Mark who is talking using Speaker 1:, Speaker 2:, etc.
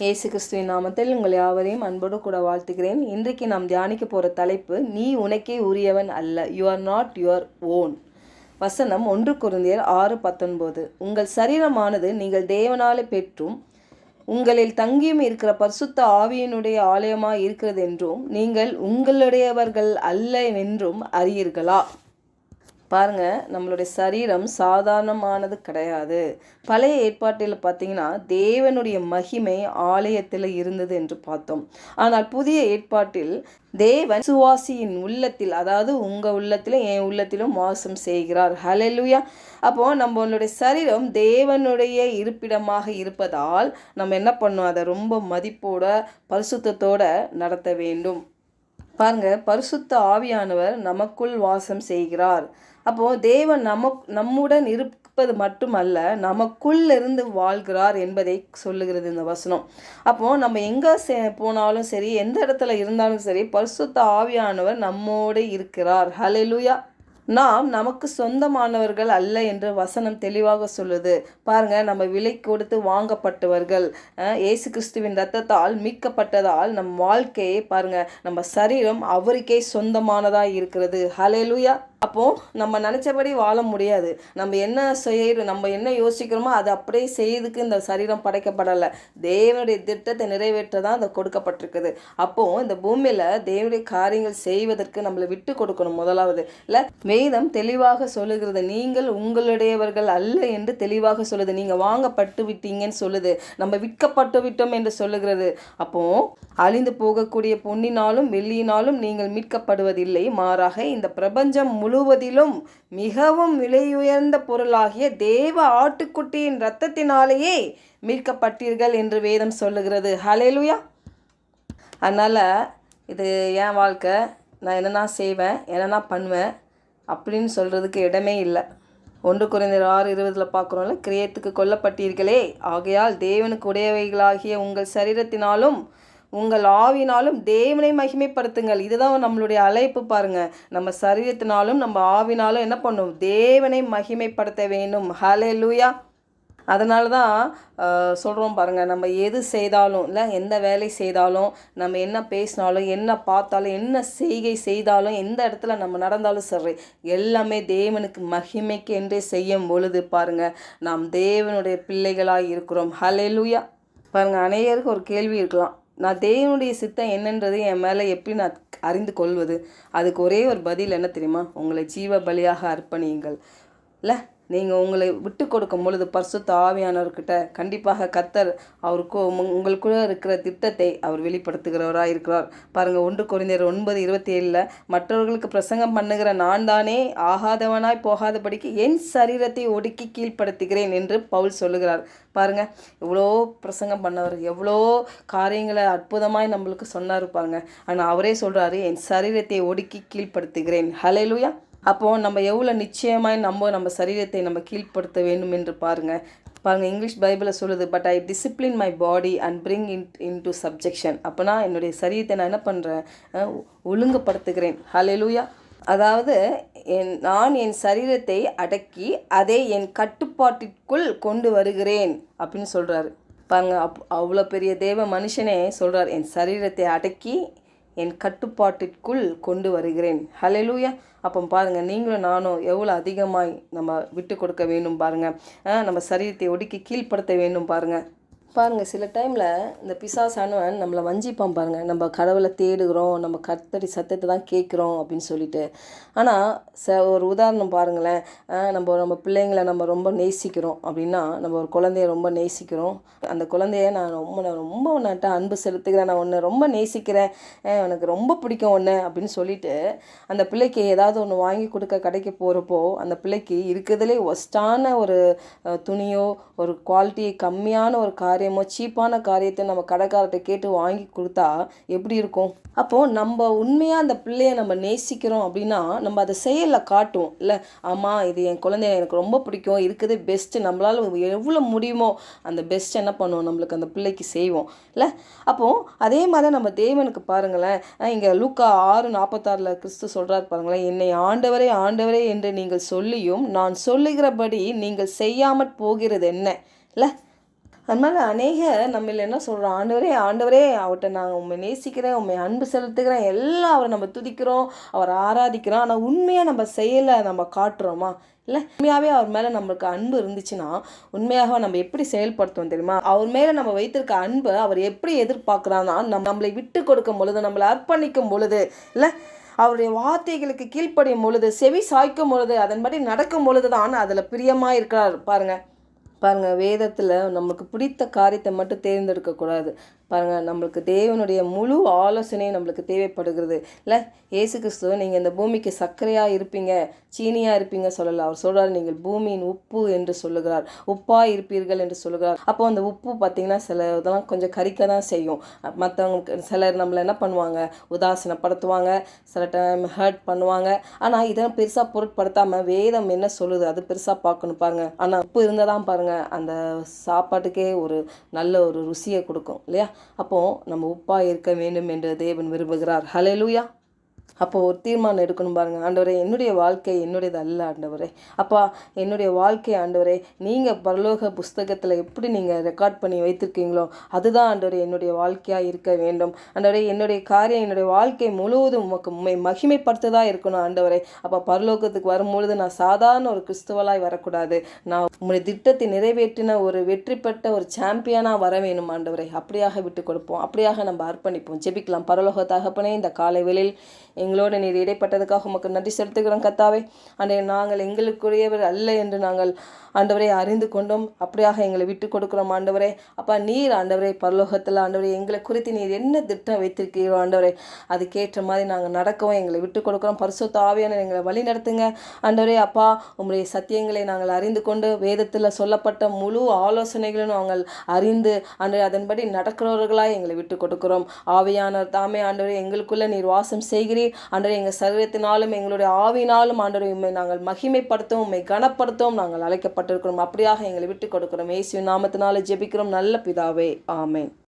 Speaker 1: இயேசு கிறிஸ்துவின் நாமத்தில் உங்கள் யாவரையும் அன்போடு கூட வாழ்த்துகிறேன். இன்றைக்கு நாம் தியானிக்க போகிற தலைப்பு, நீ உனக்கே உரியவன் அல்ல. You are not your own. வசனம் 1 கொரிந்தியர் 6:19. உங்கள் சரீரமானது நீங்கள் தேவனாலே பெற்றும் உங்களில் தங்கியும் இருக்கிற பரிசுத்த ஆவியினுடைய ஆலயமாய் இருக்கிறது என்றும் நீங்கள் உங்களுடையவர்கள் அல்ல என்றும் அறியீர்களா? பாருங்க, நம்மளுடைய சரீரம் சாதாரணமானது கிடையாது. பழைய ஏற்பாட்டில் பார்த்தீங்கன்னா தேவனுடைய மகிமை ஆலயத்தில் இருந்தது என்று பார்த்தோம். ஆனால் புதிய ஏற்பாட்டில் தேவன் விசுவாசியின் உள்ளத்தில், அதாவது உங்கள் உள்ளத்திலும் என் உள்ளத்திலும் வாசம் செய்கிறார். ஹல்லேலூயா. அப்போது நம்மளுடைய சரீரம் தேவனுடைய இருப்பிடமாக இருப்பதால் நம்ம என்ன பண்ணோம், அதை ரொம்ப மதிப்போட பரிசுத்தத்தோட நடத்த வேண்டும். பாருங்க, பரிசுத்த ஆவியானவர் நமக்குள் வாசம் செய்கிறார். அப்போது தேவன் நம்முடன் இருப்பது மட்டுமல்ல, நமக்குள்ளிருந்து வாழ்கிறார் என்பதை சொல்லுகிறது இந்த வசனம். அப்போது நம்ம எங்கே போனாலும் சரி, எந்த இடத்துல இருந்தாலும் சரி, பரிசுத்த ஆவியானவர் நம்மோடு இருக்கிறார். ஹல்லேலூயா. நாம் நமக்கு சொந்தமானவர்கள் அல்ல என்று வசனம் தெளிவாக சொல்லுது. பாருங்க, நம்ம விலை கொடுத்து வாங்கப்பட்டவர்கள். இயேசு கிறிஸ்துவின் இரத்தத்தால் மீட்கப்பட்டதால் நம் வாழ்க்கையை பாருங்க, நம்ம சரீரம் அவருக்கே சொந்தமானதாக இருக்கிறது. ஹல்லேலூயா. அப்போது நம்ம நினச்சபடி வாழ முடியாது. நம்ம என்ன யோசிக்கிறோமோ அதை அப்படியே செய்யறதுக்கு இந்த சரீரம் படைக்கப்படலை. தேவனுடைய திட்டத்தை நிறைவேற்ற தான் அதை கொடுக்கப்பட்டிருக்குது. அப்போது இந்த பூமியில் தேவனுடைய காரியங்கள் செய்வதற்கு நம்மளை விட்டு கொடுக்கணும். முதலாவது இல்லை, வேதம் தெளிவாக சொல்லுகிறது, நீங்கள் உங்களுடையவர்கள் அல்ல என்று தெளிவாக சொல்லுது. நீங்கள் வாங்கப்பட்டு விட்டீங்கன்னு சொல்லுது, நம்ம விற்கப்பட்டு விட்டோம் என்று சொல்லுகிறது. அப்போது அழிந்து போகக்கூடிய பொன்னினாலும் வெள்ளியினாலும் நீங்கள் மீட்கப்படுவதில்லை, மாறாக இந்த பிரபஞ்சம் முழுவதிலும் மிகவும் விலையுயர்ந்த பொருளாகிய தேவ ஆட்டுக்குட்டியின் இரத்தத்தினாலேயே மீட்கப்பட்டீர்கள் என்று வேதம் சொல்லுகிறது. ஹல்லேலூயா. அதனால் இது என் வாழ்க்கை, நான் என்னென்னா செய்வேன், என்னென்னா பண்ணுவேன் அப்படின்னு சொல்கிறதுக்கு இடமே இல்லை. 1 கொரிந்தியர் 6:20 பார்க்குறோம்ல, கிரியத்துக்கு கொல்லப்பட்டீர்களே, ஆகையால் தேவனுக்கு உடையவைகளாகிய உங்கள் சரீரத்தினாலும் உங்கள் ஆவினாலும் தேவனை மகிமைப்படுத்துங்கள். இதுதான் நம்மளுடைய அழைப்பு. பாருங்க, நம்ம சரீரத்தினாலும் நம்ம ஆவினாலும் என்ன பண்ணும், தேவனை மகிமைப்படுத்த வேண்டும். ஹல்லேலூயா. அதனால தான் சொல்கிறோம் பாருங்கள், நம்ம எது செய்தாலும் இல்லை, எந்த வேலை செய்தாலும், நம்ம என்ன பேசினாலும், என்ன பார்த்தாலும், என்ன செய்கை செய்தாலும், எந்த இடத்துல நம்ம நடந்தாலும் சரி, எல்லாமே தேவனுக்கு மகிமைக்கு என்றே செய்யும் பொழுது பாருங்கள், நாம் தேவனுடைய பிள்ளைகளாக இருக்கிறோம். ஹல்லேலூயா. பாருங்கள், அநேகருக்கு ஒரு கேள்வி இருக்கலாம், நான் தேவனுடைய சித்தம் என்னன்றது என் மேலே எப்படி நான் அறிந்து கொள்வது? அதுக்கு ஒரே ஒரு பதில் என்ன தெரியுமா? உங்களை ஜீவ பலியாக அர்ப்பணியுங்கள். இல்லை, நீங்கள் உங்களை விட்டு கொடுக்கும் பொழுது பரிசுத்த ஆவியானவர்கிட்ட கண்டிப்பாக கர்த்தர் அவருக்கு உங்களுக்குள்ள இருக்கிற திட்டத்தை அவர் வெளிப்படுத்துகிறவராக இருக்கிறார். பாருங்கள், 1 கொரிந்தியர் 9:27 மற்றவர்களுக்கு பிரசங்கம் பண்ணுகிற நான் தானே ஆகாதவனாய் போகாதபடிக்கு என் சரீரத்தை ஒடுக்கி கீழ்ப்படுத்துகிறேன் என்று பவுல் சொல்லுகிறார். பாருங்கள், எவ்வளோ பிரசங்கம் பண்ணவர், எவ்வளோ காரியங்களை அற்புதமாய் நம்மளுக்கு சொன்னார் பாருங்க. ஆனால் அவரே சொல்கிறாரு, என் சரீரத்தை ஒடுக்கி கீழ்ப்படுத்துகிறேன். ஹல்லேலூயா. அப்போது நம்ம எவ்வளோ நிச்சயமாய் நம்ம சரீரத்தை நம்ம கீழ்ப்படுத்த வேண்டும் என்று பாருங்கள். இங்கிலீஷ் பைபிளில் சொல்லுது, but I discipline my body and bring into subjection. அப்போனா என்னுடைய சரீரத்தை நான் என்ன பண்ணுறேன், ஒழுங்குபடுத்துகிறேன். ஹல்லேலூயா. அதாவது நான் என் சரீரத்தை அடக்கி அதை என் கட்டுப்பாட்டிற்குள் கொண்டு வருகிறேன் அப்படின்னு சொல்கிறாரு. பாருங்க, அவ்வளோ பெரிய தேவ மனுஷனே சொல்கிறார், என் சரீரத்தை அடக்கி என் கட்டுப்பாட்டிற்குள் கொண்டு வருகிறேன். ஹல்லேலூயா. அப்போ பாருங்கள், நீங்களும் நானும் எவ்வளோ அதிகமாய் நம்ம விட்டு கொடுக்க வேண்டும் பாருங்கள். நம்ம சரீரத்தை ஒடுக்கி கீழ்ப்படுத்த வேண்டும் பாருங்கள். சில டைமில் இந்த பிசாசானவன் நம்மளை வஞ்சிப்பான் பாருங்கள். நம்ம கடவுளை தேடுகிறோம், நம்ம கர்த்தரி சத்தத்தை தான் கேட்குறோம் அப்படின்னு சொல்லிட்டு. ஆனால் ஒரு உதாரணம் பாருங்களேன், நம்ம பிள்ளைங்களை நம்ம ரொம்ப நேசிக்கிறோம் அப்படின்னா, நம்ம ஒரு குழந்தைய ரொம்ப நேசிக்கிறோம், அந்த குழந்தைய நான் ரொம்ப உன்னிட்ட அன்பு செலுத்துகிறேன், நான் உன்னை ரொம்ப நேசிக்கிறேன், எனக்கு ரொம்ப பிடிக்கும் ஒன்று அப்படின்னு சொல்லிட்டு அந்த பிள்ளைக்கு ஏதாவது ஒன்று வாங்கி கொடுக்க கடைக்கு போகிறப்போ அந்த பிள்ளைக்கு இருக்கிறதுலே ஒஸ்டான ஒரு துணியோ, ஒரு குவாலிட்டி கம்மியான ஒரு காரியமோ, சீப்பான காரியத்தை நம்ம கடைக்காரர்கிட்ட கேட்டு வாங்கி கொடுத்தா எப்படி இருக்கும்? அப்போது நம்ம உண்மையாக அந்த பிள்ளையை நம்ம நேசிக்கிறோம் அப்படின்னா நம்ம அதை செயலில் காட்டுவோம். இல்லை, ஆமாம் இது என் குழந்தைய எனக்கு ரொம்ப பிடிக்கும், இருக்குது பெஸ்ட்டு, நம்மளால் எவ்வளோ முடியுமோ அந்த பெஸ்ட் என்ன பண்ணுவோம், நம்மளுக்கு அந்த பிள்ளைக்கு செய்வோம். இல்லை, அப்போது அதே மாதிரி நம்ம தேவனுக்கு பாருங்களேன், இங்கே லூக்கா 6:46 கிறிஸ்து சொல்கிறார் பாருங்களேன், என்னை ஆண்டவரே ஆண்டவரே என்று நீங்கள் சொல்லியும் நான் சொல்லுகிறபடி நீங்கள் செய்யாமற் போகிறது என்ன? இல்லை, அதனால அநேக நம்மள என்ன சொல்கிறோம், ஆண்டவரே ஆண்டவரே அவர்கிட்ட நாங்கள் உண்மை நேசிக்கிறேன், உண்மை அன்பு செலுத்துகிறேன், எல்லாம் அவரை நம்ம துதிக்கிறோம், அவரை ஆராதிக்கிறோம். ஆனால் உண்மையாக நம்ம செயலை நம்ம காட்டுறோமா? இல்லை, உண்மையாகவே அவர் மேலே நம்மளுக்கு அன்பு இருந்துச்சுன்னா உண்மையாக நம்ம எப்படி செயல்படுத்துவோம் தெரியுமா? அவர் மேலே நம்ம வைத்திருக்க அன்பை அவர் எப்படி எதிர்பார்க்குறான்னா, நம்மளை விட்டு கொடுக்கும் பொழுது, நம்மளை அர்ப்பணிக்கும் பொழுது, இல்லை அவருடைய வார்த்தைகளுக்கு கீழ்ப்படியும் பொழுது, செவி சாய்க்கும் பொழுது, அதன்படி நடக்கும் பொழுது தான் அதில் பிரியமாக இருக்கிறார். பாருங்கள், வேதத்தில் நமக்கு பிடித்த காரியத்தை மட்டும் தேர்ந்தெடுக்கக்கூடாது. பாருங்கள், நம்மளுக்கு தேவனுடைய முழு ஆலோசனையும் நம்மளுக்கு தேவைப்படுகிறது. இல்லை, இயேசு கிறிஸ்துவ நீங்கள் இந்த பூமிக்கு சர்க்கரையாக இருப்பீங்க, சீனியாக இருப்பீங்க சொல்லலை. அவர் சொல்கிறார், நீங்கள் பூமியின் உப்பு என்று சொல்லுகிறார், உப்பாக இருப்பீர்கள் என்று சொல்லுகிறார். அப்போ அந்த உப்பு பார்த்திங்கன்னா சில இதெல்லாம் கொஞ்சம் கரிக்க தான் செய்யும். மற்றவங்களுக்கு சிலர் நம்மளை என்ன பண்ணுவாங்க, உதாசனப்படுத்துவாங்க, சில டைம் ஹர்ட் பண்ணுவாங்க. ஆனால் இதெல்லாம் பெருசாக பொருட்படுத்தாமல் வேதம் என்ன சொல்லுது அது பெருசாக பார்க்கணும். பாருங்கள், ஆனால் உப்பு இருந்தால் தான் பாருங்கள் அந்த சாப்பாட்டுக்கே ஒரு நல்ல ஒரு ருசியை கொடுக்கும் இல்லையா? அப்போது நம்ம உப்பாக இருக்க வேண்டும் என்று தேவன் விரும்புகிறார். ஹல்லேலூயா. அப்போது ஒரு தீர்மானம் எடுக்கணும். பாருங்கள், ஆண்டவரே என்னுடைய வாழ்க்கை என்னுடையது அல்ல ஆண்டவரே. அப்பா, என்னுடைய வாழ்க்கை ஆண்டவரே நீங்கள் பரலோக புஸ்தகத்தில் எப்படி நீங்கள் ரெக்கார்ட் பண்ணி வைத்திருக்கீங்களோ அதுதான் ஆண்டவரே என்னுடைய வாழ்க்கையாக இருக்க வேண்டும். ஆண்டவரே என்னுடைய காரியம், என்னுடைய வாழ்க்கை முழுவதும் உம்மை மகிமைப்படுத்ததாக இருக்கணும் ஆண்டவரே. அப்போ பரலோகத்துக்கு வரும்பொழுது நான் சாதாரண ஒரு கிறிஸ்துவலாய் வரக்கூடாது, நான் உங்களுடைய திட்டத்தை நிறைவேற்றின ஒரு வெற்றி பெற்ற ஒரு சாம்பியனாக வர வேணும் ஆண்டவரே. அப்படியாக விட்டு கொடுப்போம், அப்படியாக நம்ம அர்ப்பணிப்போம். ஜெபிக்கலாம். பரலோக தகப்பனே, இந்த காலை வேளையில் எங்களோடு நீர் இடைப்பட்டதுக்காக உமக்கு நன்றி செலுத்துகிறோம் கர்த்தாவே. ஆண்டவரே, நாங்கள் எங்களுக்குரியவர் அல்ல என்று நாங்கள் ஆண்டவரை அறிந்து கொண்டோம். அப்படியாக எங்களை விட்டு கொடுக்குறோம் ஆண்டவரே. அப்பா, நீர் ஆண்டவரே பரலோகத்தில் ஆண்டவரே எங்களை குறித்து நீர் என்ன திட்டம் வைத்திருக்கிறீரோ ஆண்டவரே அதுக்கேற்ற மாதிரி நாங்கள் நடக்கவும் எங்களை விட்டு கொடுக்குறோம். பரிசுத்த ஆவியானவர் எங்களை வழி நடத்துங்க ஆண்டவரே. அப்பா, உம்முடைய சத்தியங்களை நாங்கள் அறிந்து கொண்டு வேதத்தில் சொல்லப்பட்ட முழு ஆலோசனைகளும் நாங்கள் அறிந்து ஆண்டவரே அதன்படி நடக்கிறவர்களாக எங்களை விட்டு கொடுக்குறோம். ஆவியானவர் தாமே ஆண்டவரே எங்களுக்குள்ளே நீர் வாசம் செய்கிறீர் ஆண்டவரே. எங்கள் சரீரத்தினாலும் எங்களுடைய ஆவினாலும் ஆண்டவரே உம்மை நாங்கள் மகிமைப்படுத்தவும் உம்மை கனப்படுத்தவும் நாங்கள் அழைக்கப்பட்டிருக்கிறோம். அப்படியாக எங்களை விட்டு கொடுக்கிறோம். இயேசுவின் நாமத்தினால ஜெபிக்கிறோம் நல்ல பிதாவே, ஆமென்.